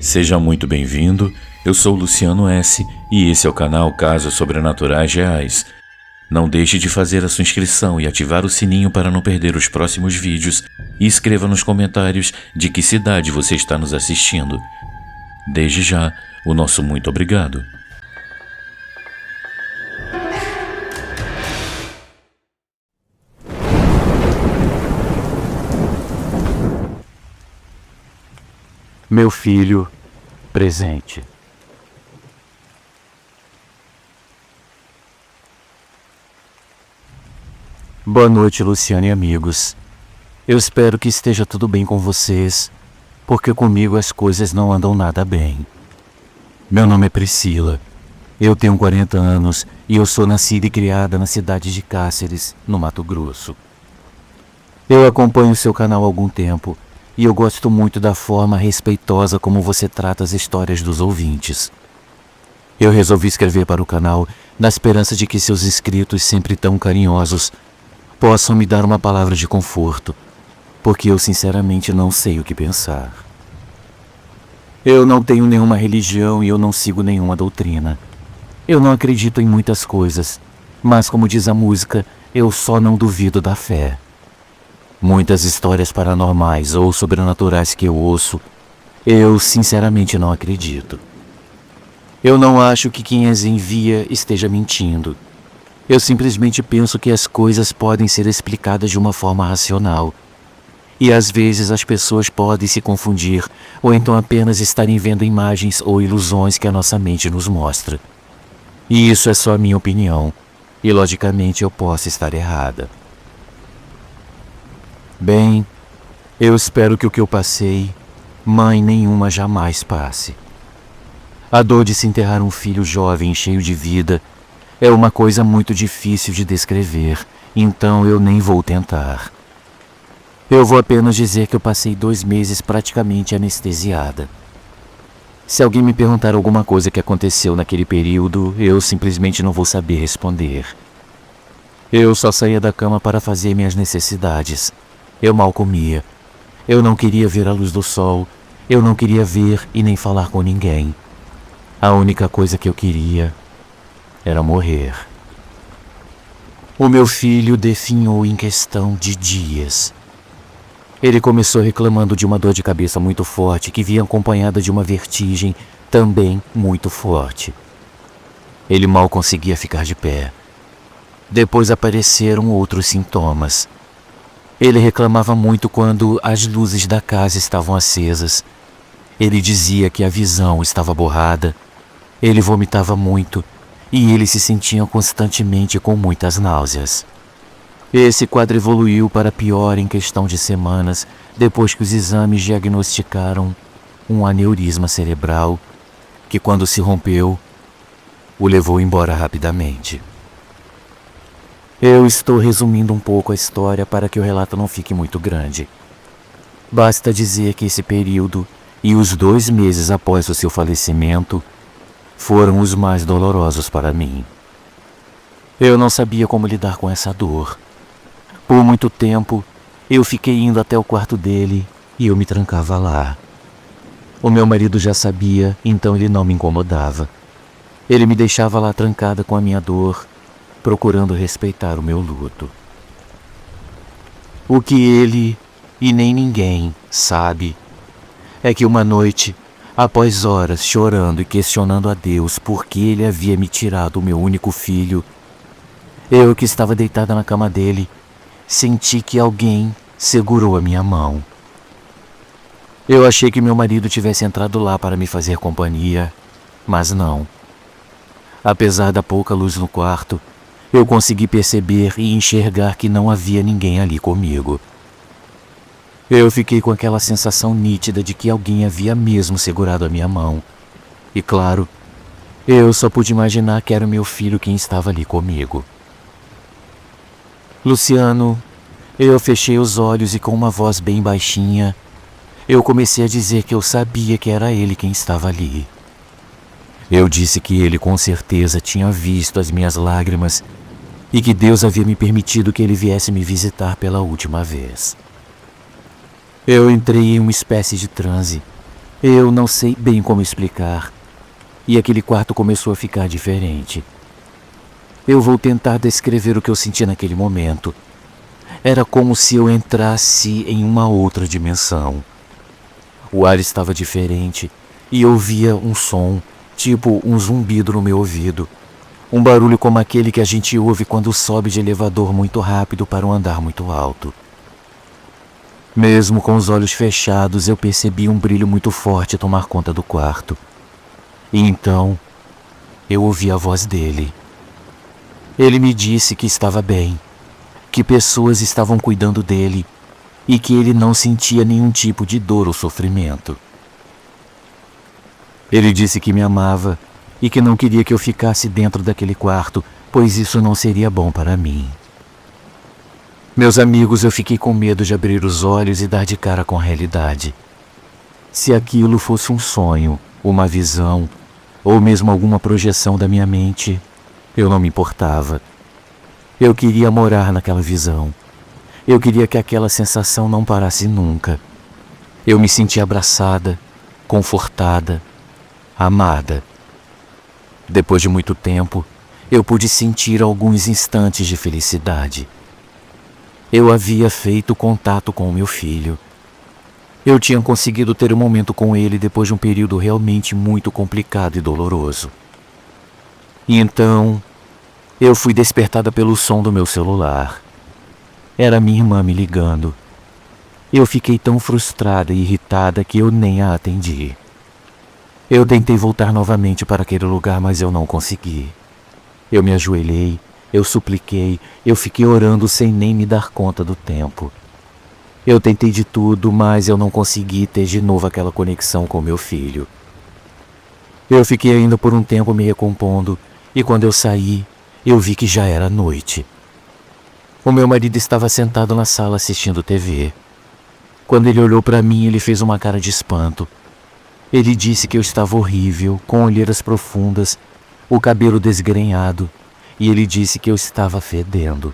Seja muito bem-vindo, eu sou Luciano S. e esse é o canal Casos Sobrenaturais Reais. Não deixe de fazer a sua inscrição e ativar o sininho para não perder os próximos vídeos e escreva nos comentários de que cidade você está nos assistindo. Desde já, o nosso muito obrigado. Meu filho presente. Boa noite, Luciano e amigos. Eu espero que esteja tudo bem com vocês, porque comigo as coisas não andam nada bem. Meu nome é Priscila. Eu tenho 40 anos e eu sou nascida e criada na cidade de Cáceres, no Mato Grosso. Eu acompanho seu canal há algum tempo e eu gosto muito da forma respeitosa como você trata as histórias dos ouvintes. Eu resolvi escrever para o canal na esperança de que seus inscritos, sempre tão carinhosos, possam me dar uma palavra de conforto, porque eu sinceramente não sei o que pensar. Eu não tenho nenhuma religião e eu não sigo nenhuma doutrina. Eu não acredito em muitas coisas, mas como diz a música, eu só não duvido da fé. Muitas histórias paranormais ou sobrenaturais que eu ouço, eu sinceramente não acredito. Eu não acho que quem as envia esteja mentindo. Eu simplesmente penso que as coisas podem ser explicadas de uma forma racional. E às vezes as pessoas podem se confundir ou então apenas estarem vendo imagens ou ilusões que a nossa mente nos mostra. E isso é só a minha opinião, e logicamente eu posso estar errada. Bem, eu espero que o que eu passei, mãe nenhuma jamais passe. A dor de se enterrar um filho jovem cheio de vida é uma coisa muito difícil de descrever, então eu nem vou tentar. Eu vou apenas dizer que eu passei 2 meses praticamente anestesiada. Se alguém me perguntar alguma coisa que aconteceu naquele período, eu simplesmente não vou saber responder. Eu só saía da cama para fazer minhas necessidades. Eu mal comia. Eu não queria ver a luz do sol. Eu não queria ver e nem falar com ninguém. A única coisa que eu queria era morrer. O meu filho definhou em questão de dias. Ele começou reclamando de uma dor de cabeça muito forte que vinha acompanhada de uma vertigem também muito forte. Ele mal conseguia ficar de pé. Depois apareceram outros sintomas. Ele reclamava muito quando as luzes da casa estavam acesas. Ele dizia que a visão estava borrada. Ele vomitava muito e ele se sentia constantemente com muitas náuseas. Esse quadro evoluiu para pior em questão de semanas, depois que os exames diagnosticaram um aneurisma cerebral, que quando se rompeu, o levou embora rapidamente. Eu estou resumindo um pouco a história para que o relato não fique muito grande. Basta dizer que esse período e os 2 meses após o seu falecimento foram os mais dolorosos para mim. Eu não sabia como lidar com essa dor. Por muito tempo, eu fiquei indo até o quarto dele e eu me trancava lá. O meu marido já sabia, então ele não me incomodava. Ele me deixava lá trancada com a minha dor, procurando respeitar o meu luto. O que ele e nem ninguém sabe é que uma noite, após horas chorando e questionando a Deus por que ele havia me tirado o meu único filho, eu que estava deitada na cama dele, senti que alguém segurou a minha mão. Eu achei que meu marido tivesse entrado lá para me fazer companhia, mas não. Apesar da pouca luz no quarto, eu consegui perceber e enxergar que não havia ninguém ali comigo. Eu fiquei com aquela sensação nítida de que alguém havia mesmo segurado a minha mão. E claro, eu só pude imaginar que era o meu filho quem estava ali comigo. Luciano, eu fechei os olhos e com uma voz bem baixinha, eu comecei a dizer que eu sabia que era ele quem estava ali. Eu disse que ele com certeza tinha visto as minhas lágrimas e que Deus havia me permitido que ele viesse me visitar pela última vez. Eu entrei em uma espécie de transe Eu não sei bem como explicar, e aquele quarto começou a ficar diferente. Eu vou tentar descrever o que eu senti naquele momento. Era como se eu entrasse em uma outra dimensão. O ar estava diferente e eu ouvia um som, tipo um zumbido no meu ouvido. Um barulho como aquele que a gente ouve quando sobe de elevador muito rápido para um andar muito alto. Mesmo com os olhos fechados, eu percebi um brilho muito forte tomar conta do quarto. E então, eu ouvi a voz dele. Ele me disse que estava bem, que pessoas estavam cuidando dele e que ele não sentia nenhum tipo de dor ou sofrimento. Ele disse que me amava e que não queria que eu ficasse dentro daquele quarto, pois isso não seria bom para mim. Meus amigos, eu fiquei com medo de abrir os olhos e dar de cara com a realidade. Se aquilo fosse um sonho, uma visão, ou mesmo alguma projeção da minha mente, eu não me importava. Eu queria morar naquela visão. Eu queria que aquela sensação não parasse nunca. Eu me sentia abraçada, confortada, amada. Depois de muito tempo, eu pude sentir alguns instantes de felicidade. Eu havia feito contato com o meu filho. Eu tinha conseguido ter um momento com ele depois de um período realmente muito complicado e doloroso. E então, eu fui despertada pelo som do meu celular. Era minha irmã me ligando. Eu fiquei tão frustrada e irritada que eu nem a atendi. Eu tentei voltar novamente para aquele lugar, mas eu não consegui. Eu me ajoelhei, eu supliquei, eu fiquei orando sem nem me dar conta do tempo. Eu tentei de tudo, mas eu não consegui ter de novo aquela conexão com meu filho. Eu fiquei ainda por um tempo me recompondo, e quando eu saí, eu vi que já era noite. O meu marido estava sentado na sala assistindo TV. Quando ele olhou para mim, ele fez uma cara de espanto. Ele disse que eu estava horrível, com olheiras profundas, o cabelo desgrenhado, e ele disse que eu estava fedendo.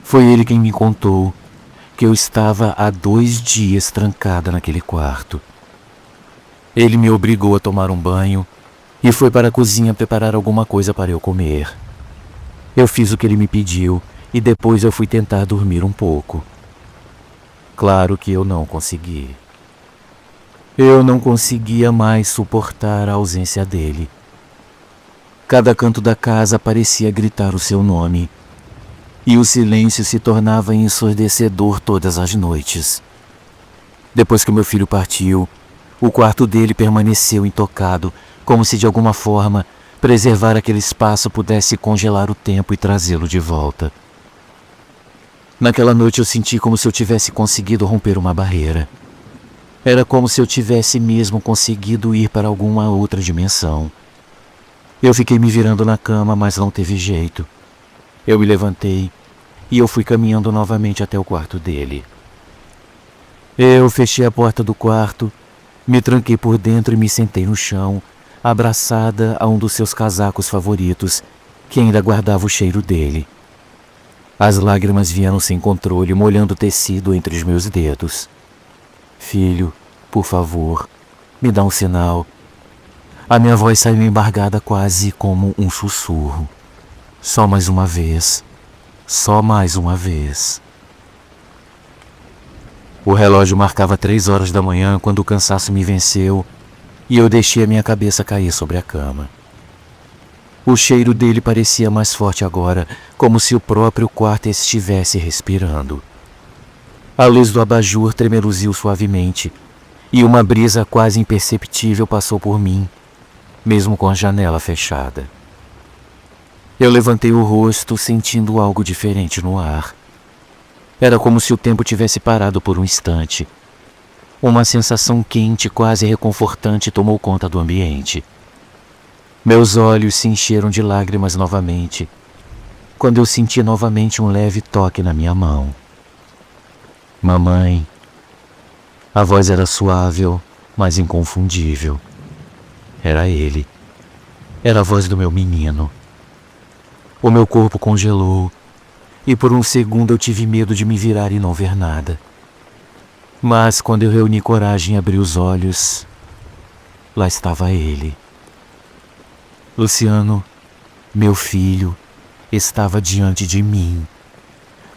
Foi ele quem me contou que eu estava há 2 dias trancada naquele quarto. Ele me obrigou a tomar um banho e foi para a cozinha preparar alguma coisa para eu comer. Eu fiz o que ele me pediu e depois eu fui tentar dormir um pouco. Claro que eu não consegui. Eu não conseguia mais suportar a ausência dele. Cada canto da casa parecia gritar o seu nome, e o silêncio se tornava ensurdecedor todas as noites. Depois que meu filho partiu, o quarto dele permaneceu intocado, como se de alguma forma preservar aquele espaço pudesse congelar o tempo e trazê-lo de volta. Naquela noite eu senti como se eu tivesse conseguido romper uma barreira. Era como se eu tivesse mesmo conseguido ir para alguma outra dimensão. Eu fiquei me virando na cama, mas não teve jeito. Eu me levantei e eu fui caminhando novamente até o quarto dele. Eu fechei a porta do quarto, me tranquei por dentro e me sentei no chão, abraçada a um dos seus casacos favoritos, que ainda guardava o cheiro dele. As lágrimas vieram sem controle, molhando o tecido entre os meus dedos. Filho, por favor, me dá um sinal. A minha voz saiu embargada quase como um sussurro. Só mais uma vez. Só mais uma vez. O relógio marcava 3 horas da manhã quando o cansaço me venceu e eu deixei a minha cabeça cair sobre a cama. O cheiro dele parecia mais forte agora, como se o próprio quarto estivesse respirando. A luz do abajur tremeluziu suavemente e uma brisa quase imperceptível passou por mim, mesmo com a janela fechada. Eu levantei o rosto, sentindo algo diferente no ar. Era como se o tempo tivesse parado por um instante. Uma sensação quente, quase reconfortante, tomou conta do ambiente. Meus olhos se encheram de lágrimas novamente, quando eu senti novamente um leve toque na minha mão. Mamãe. A voz era suave, mas inconfundível. Era ele. Era a voz do meu menino. O meu corpo congelou, e por um segundo eu tive medo de me virar e não ver nada. Mas quando eu reuni coragem e abri os olhos, lá estava ele. Luciano, meu filho, estava diante de mim,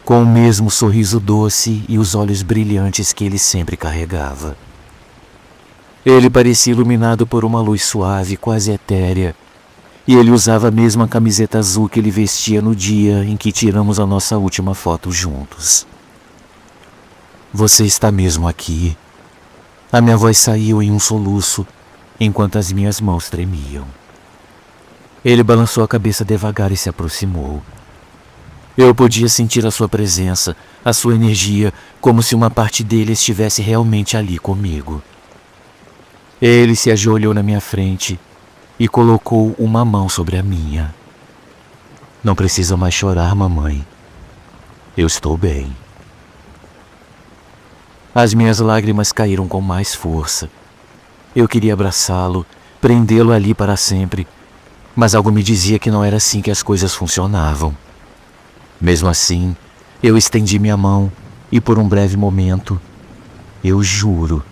com o mesmo sorriso doce e os olhos brilhantes que ele sempre carregava. Ele parecia iluminado por uma luz suave, quase etérea, e ele usava a mesma camiseta azul que ele vestia no dia em que tiramos a nossa última foto juntos. Você está mesmo aqui? A minha voz saiu em um soluço, enquanto as minhas mãos tremiam. Ele balançou a cabeça devagar e se aproximou. Eu podia sentir a sua presença, a sua energia, como se uma parte dele estivesse realmente ali comigo. Ele se ajoelhou na minha frente e colocou uma mão sobre a minha. Não precisa mais chorar, mamãe. Eu estou bem. As minhas lágrimas caíram com mais força. Eu queria abraçá-lo, prendê-lo ali para sempre, mas algo me dizia que não era assim que as coisas funcionavam. Mesmo assim, eu estendi minha mão e por um breve momento, eu juro,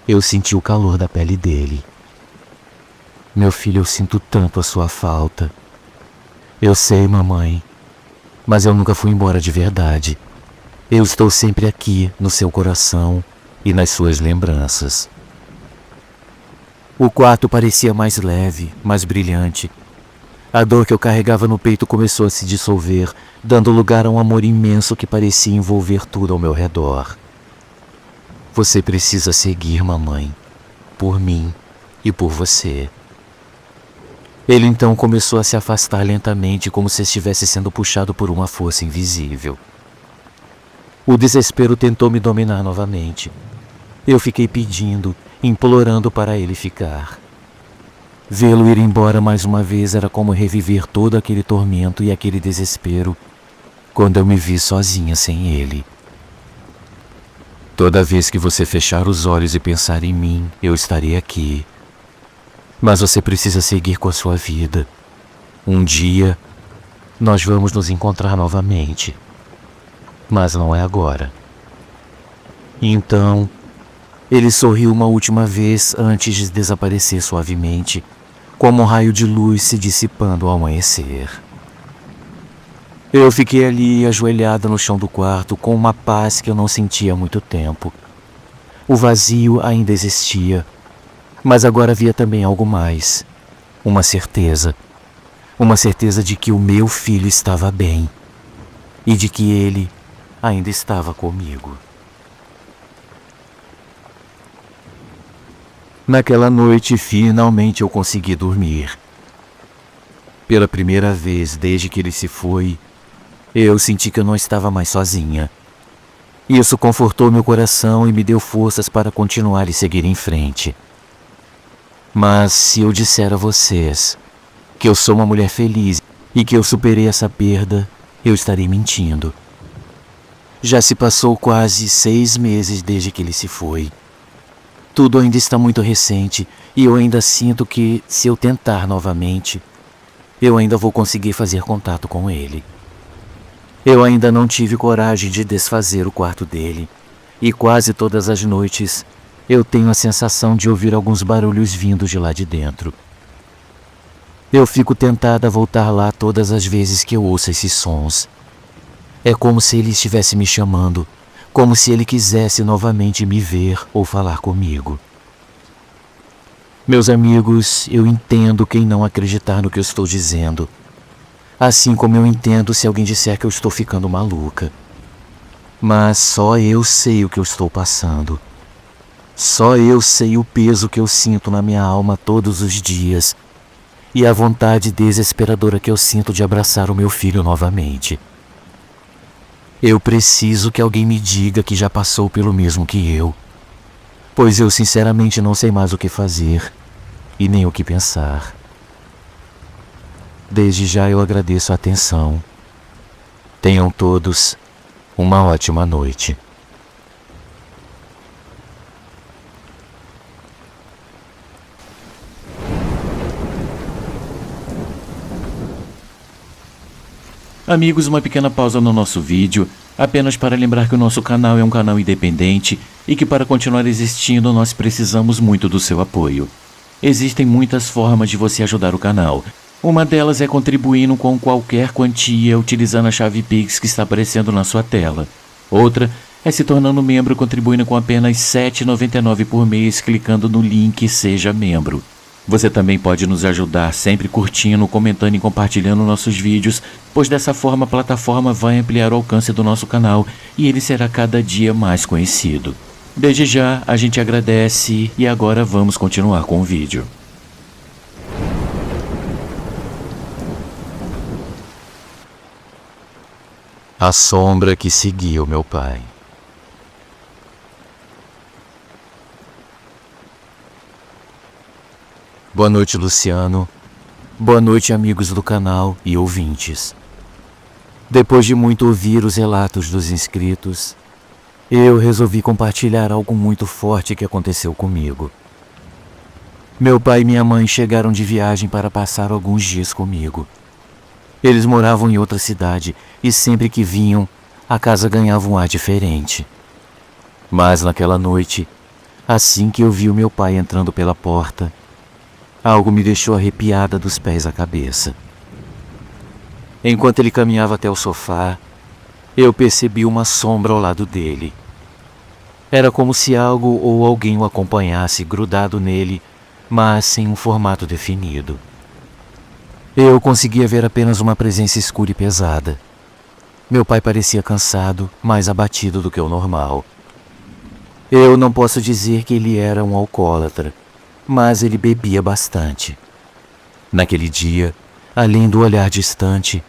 eu senti o calor da pele dele. Meu filho, eu sinto tanto a sua falta. Eu sei, mamãe, mas eu nunca fui embora de verdade. Eu estou sempre aqui, no seu coração e nas suas lembranças. O quarto parecia mais leve, mais brilhante. A dor que eu carregava no peito começou a se dissolver, dando lugar a um amor imenso que parecia envolver tudo ao meu redor. Você precisa seguir, mamãe, por mim e por você. Ele então começou a se afastar lentamente, como se estivesse sendo puxado por uma força invisível. O desespero tentou me dominar novamente. Eu fiquei pedindo, implorando para ele ficar. Vê-lo ir embora mais uma vez era como reviver todo aquele tormento e aquele desespero quando eu me vi sozinha sem ele. Toda vez que você fechar os olhos e pensar em mim, eu estarei aqui. Mas você precisa seguir com a sua vida. Um dia, nós vamos nos encontrar novamente. Mas não é agora. Então, ele sorriu uma última vez antes de desaparecer suavemente, como um raio de luz se dissipando ao amanhecer. Eu fiquei ali ajoelhada no chão do quarto com uma paz que eu não sentia há muito tempo. O vazio ainda existia, mas agora havia também algo mais. Uma certeza de que o meu filho estava bem e de que ele ainda estava comigo. Naquela noite, finalmente eu consegui dormir. Pela primeira vez desde que ele se foi, eu senti que eu não estava mais sozinha. Isso confortou meu coração e me deu forças para continuar e seguir em frente. Mas se eu disser a vocês que eu sou uma mulher feliz e que eu superei essa perda, eu estarei mentindo. Já se passou quase 6 meses desde que ele se foi. Tudo ainda está muito recente e eu ainda sinto que, se eu tentar novamente, eu ainda vou conseguir fazer contato com ele. Eu ainda não tive coragem de desfazer o quarto dele e quase todas as noites eu tenho a sensação de ouvir alguns barulhos vindos de lá de dentro. Eu fico tentada a voltar lá todas as vezes que eu ouço esses sons. É como se ele estivesse me chamando, como se ele quisesse novamente me ver ou falar comigo. Meus amigos, eu entendo quem não acreditar no que eu estou dizendo, assim como eu entendo se alguém disser que eu estou ficando maluca. Mas só eu sei o que eu estou passando. Só eu sei o peso que eu sinto na minha alma todos os dias e a vontade desesperadora que eu sinto de abraçar o meu filho novamente. Eu preciso que alguém me diga que já passou pelo mesmo que eu, pois eu sinceramente não sei mais o que fazer e nem o que pensar. Desde já eu agradeço a atenção. Tenham todos uma ótima noite. Amigos, uma pequena pausa no nosso vídeo, apenas para lembrar que o nosso canal é um canal independente e que para continuar existindo nós precisamos muito do seu apoio. Existem muitas formas de você ajudar o canal. Uma delas é contribuindo com qualquer quantia utilizando a chave Pix que está aparecendo na sua tela. Outra é se tornando membro contribuindo com apenas R$ 7,99 por mês clicando no link Seja Membro. Você também pode nos ajudar sempre curtindo, comentando e compartilhando nossos vídeos, pois dessa forma a plataforma vai ampliar o alcance do nosso canal e ele será cada dia mais conhecido. Desde já, a gente agradece e agora vamos continuar com o vídeo. A sombra que seguia o meu pai. Boa noite, Luciano. Boa noite, amigos do canal e ouvintes. Depois de muito ouvir os relatos dos inscritos, eu resolvi compartilhar algo muito forte que aconteceu comigo. Meu pai e minha mãe chegaram de viagem para passar alguns dias comigo. Eles moravam em outra cidade e sempre que vinham, a casa ganhava um ar diferente. Mas naquela noite, assim que eu vi o meu pai entrando pela porta, algo me deixou arrepiada dos pés à cabeça. Enquanto ele caminhava até o sofá, eu percebi uma sombra ao lado dele. Era como se algo ou alguém o acompanhasse grudado nele, mas sem um formato definido. Eu conseguia ver apenas uma presença escura e pesada. Meu pai parecia cansado, mais abatido do que o normal. Eu não posso dizer que ele era um alcoólatra, mas ele bebia bastante. Naquele dia, além do olhar distante,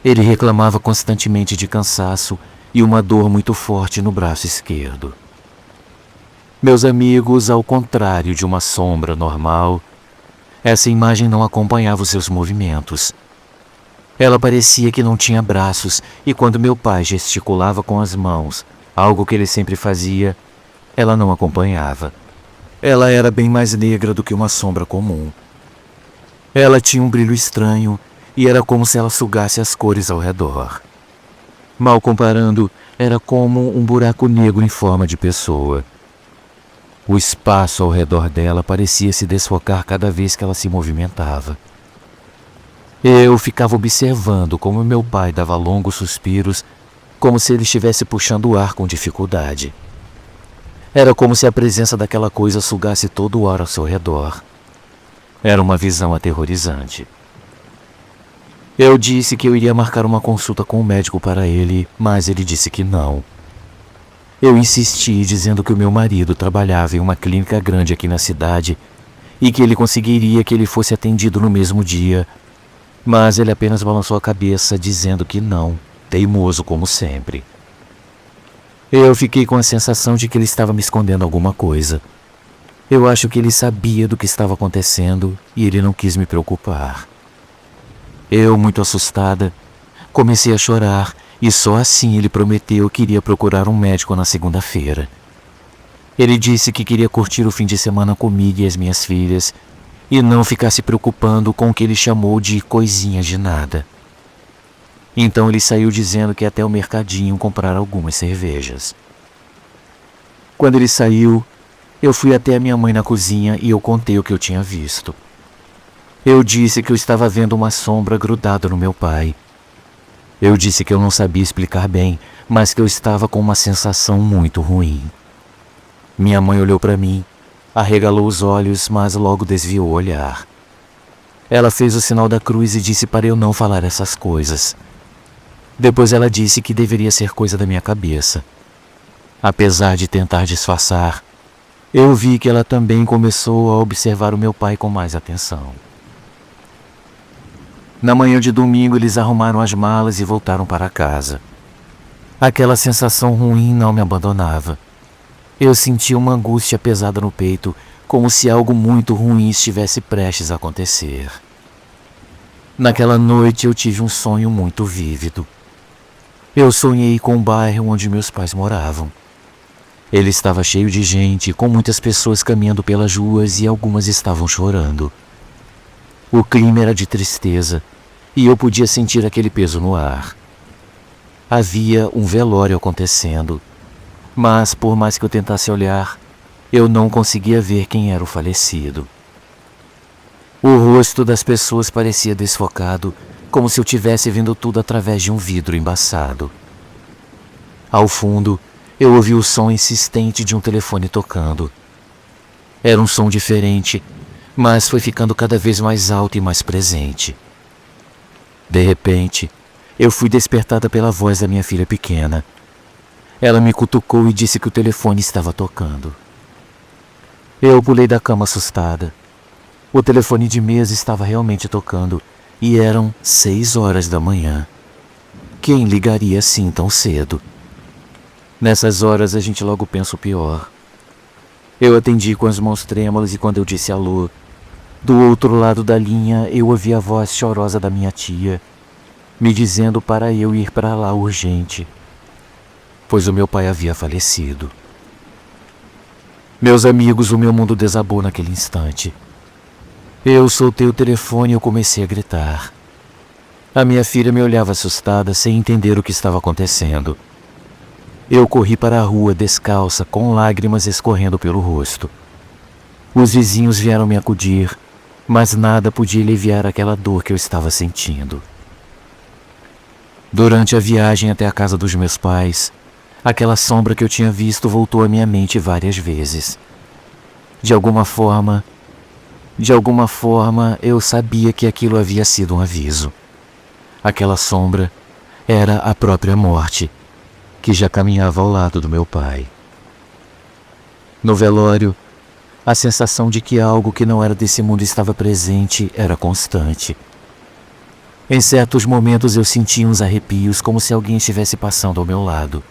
ele reclamava constantemente de cansaço e uma dor muito forte no braço esquerdo. Meus amigos, ao contrário de uma sombra normal, essa imagem não acompanhava os seus movimentos. Ela parecia que não tinha braços e quando meu pai gesticulava com as mãos, algo que ele sempre fazia, ela não acompanhava. Ela era bem mais negra do que uma sombra comum. Ela tinha um brilho estranho e era como se ela sugasse as cores ao redor. Mal comparando, era como um buraco negro em forma de pessoa. O espaço ao redor dela parecia se desfocar cada vez que ela se movimentava. Eu ficava observando como meu pai dava longos suspiros, como se ele estivesse puxando o ar com dificuldade. Era como se a presença daquela coisa sugasse todo o ar ao seu redor. Era uma visão aterrorizante. Eu disse que eu iria marcar uma consulta com o médico para ele, mas ele disse que não. Eu insisti dizendo que o meu marido trabalhava em uma clínica grande aqui na cidade e que ele conseguiria que ele fosse atendido no mesmo dia, mas ele apenas balançou a cabeça dizendo que não, teimoso como sempre. Eu fiquei com a sensação de que ele estava me escondendo alguma coisa. Eu acho que ele sabia do que estava acontecendo e ele não quis me preocupar. Eu, muito assustada, comecei a chorar e só assim ele prometeu que iria procurar um médico na segunda-feira. Ele disse que queria curtir o fim de semana comigo e as minhas filhas e não ficar se preocupando com o que ele chamou de coisinhas de nada. Então ele saiu dizendo que ia até o mercadinho comprar algumas cervejas. Quando ele saiu, eu fui até a minha mãe na cozinha e eu contei o que eu tinha visto. Eu disse que eu estava vendo uma sombra grudada no meu pai. Eu disse que eu não sabia explicar bem, mas que eu estava com uma sensação muito ruim. Minha mãe olhou para mim, arregalou os olhos, mas logo desviou o olhar. Ela fez o sinal da cruz e disse para eu não falar essas coisas. Depois ela disse que deveria ser coisa da minha cabeça. Apesar de tentar disfarçar, eu vi que ela também começou a observar o meu pai com mais atenção. Na manhã de domingo, eles arrumaram as malas e voltaram para casa. Aquela sensação ruim não me abandonava. Eu sentia uma angústia pesada no peito, como se algo muito ruim estivesse prestes a acontecer. Naquela noite, eu tive um sonho muito vívido. Eu sonhei com o bairro onde meus pais moravam. Ele estava cheio de gente, com muitas pessoas caminhando pelas ruas e algumas estavam chorando. O clima era de tristeza e eu podia sentir aquele peso no ar. Havia um velório acontecendo. Mas, por mais que eu tentasse olhar, eu não conseguia ver quem era o falecido. O rosto das pessoas parecia desfocado, como se eu tivesse vendo tudo através de um vidro embaçado. Ao fundo, eu ouvi o som insistente de um telefone tocando. Era um som diferente, mas foi ficando cada vez mais alto e mais presente. De repente, eu fui despertada pela voz da minha filha pequena. Ela me cutucou e disse que o telefone estava tocando. Eu pulei da cama assustada. O telefone de mesa estava realmente tocando e eram 6 horas da manhã. Quem ligaria assim tão cedo? Nessas horas a gente logo pensa o pior. Eu atendi com as mãos trêmulas e quando eu disse alô, do outro lado da linha eu ouvi a voz chorosa da minha tia, me dizendo para eu ir para lá urgente, pois o meu pai havia falecido. Meus amigos, o meu mundo desabou naquele instante. Eu soltei o telefone e eu comecei a gritar. A minha filha me olhava assustada, sem entender o que estava acontecendo. Eu corri para a rua descalça, com lágrimas escorrendo pelo rosto. Os vizinhos vieram me acudir, mas nada podia aliviar aquela dor que eu estava sentindo. Durante a viagem até a casa dos meus pais, aquela sombra que eu tinha visto voltou à minha mente várias vezes. De alguma forma, eu sabia que aquilo havia sido um aviso. Aquela sombra era a própria morte, que já caminhava ao lado do meu pai. No velório, a sensação de que algo que não era desse mundo estava presente era constante. Em certos momentos eu sentia uns arrepios como se alguém estivesse passando ao meu lado.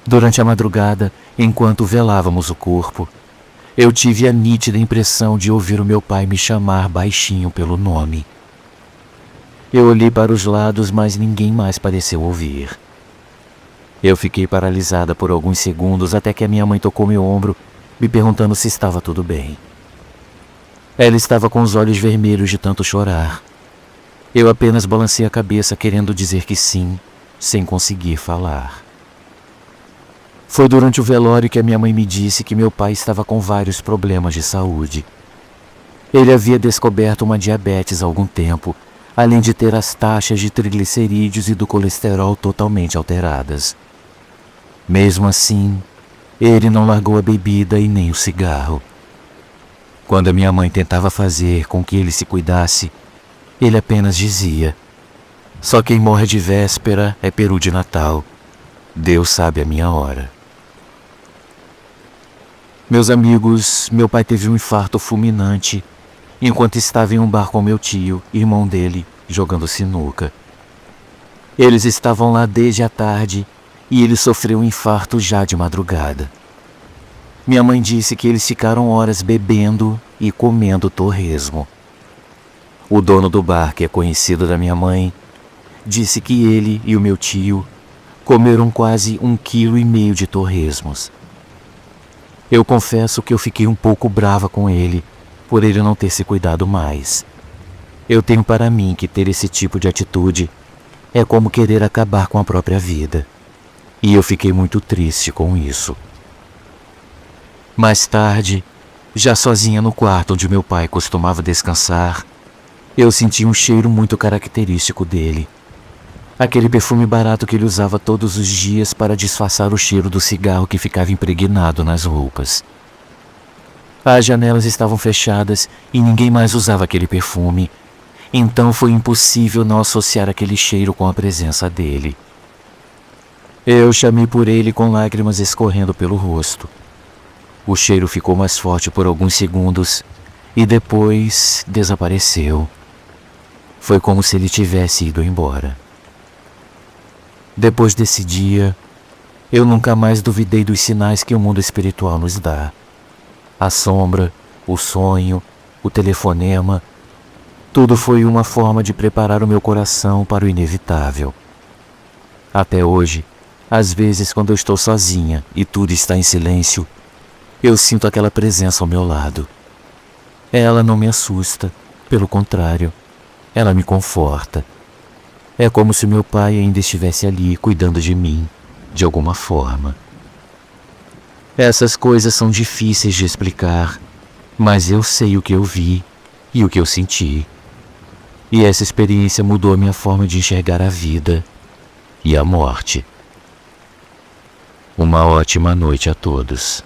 Durante a madrugada, enquanto velávamos o corpo, eu tive a nítida impressão de ouvir o meu pai me chamar baixinho pelo nome. Eu olhei para os lados, mas ninguém mais pareceu ouvir. Eu fiquei paralisada por alguns segundos até que a minha mãe tocou meu ombro, me perguntando se estava tudo bem. Ela estava com os olhos vermelhos de tanto chorar. Eu apenas balancei a cabeça querendo dizer que sim, sem conseguir falar. Foi durante o velório que a minha mãe me disse que meu pai estava com vários problemas de saúde. Ele havia descoberto uma diabetes há algum tempo, além de ter as taxas de triglicerídeos e do colesterol totalmente alteradas. Mesmo assim, ele não largou a bebida e nem o cigarro. Quando a minha mãe tentava fazer com que ele se cuidasse, ele apenas dizia: "Só quem morre de véspera é peru de Natal. Deus sabe a minha hora." Meus amigos, meu pai teve um infarto fulminante enquanto estava em um bar com meu tio, irmão dele, jogando sinuca. Eles estavam lá desde a tarde e ele sofreu um infarto já de madrugada. Minha mãe disse que eles ficaram horas bebendo e comendo torresmo. O dono do bar, que é conhecido da minha mãe, disse que ele e o meu tio comeram quase 1,5 kg de torresmos. Eu confesso que eu fiquei um pouco brava com ele, por ele não ter se cuidado mais. Eu tenho para mim que ter esse tipo de atitude é como querer acabar com a própria vida. E eu fiquei muito triste com isso. Mais tarde, já sozinha no quarto onde meu pai costumava descansar, eu senti um cheiro muito característico dele. Aquele perfume barato que ele usava todos os dias para disfarçar o cheiro do cigarro que ficava impregnado nas roupas. As janelas estavam fechadas e ninguém mais usava aquele perfume, então foi impossível não associar aquele cheiro com a presença dele. Eu chamei por ele com lágrimas escorrendo pelo rosto. O cheiro ficou mais forte por alguns segundos e depois desapareceu. Foi como se ele tivesse ido embora. Depois desse dia, eu nunca mais duvidei dos sinais que o mundo espiritual nos dá. A sombra, o sonho, o telefonema, tudo foi uma forma de preparar o meu coração para o inevitável. Até hoje, às vezes quando eu estou sozinha e tudo está em silêncio, eu sinto aquela presença ao meu lado. Ela não me assusta, pelo contrário, ela me conforta. É como se meu pai ainda estivesse ali cuidando de mim, de alguma forma. Essas coisas são difíceis de explicar, mas eu sei o que eu vi e o que eu senti. E essa experiência mudou a minha forma de enxergar a vida e a morte. Uma ótima noite a todos.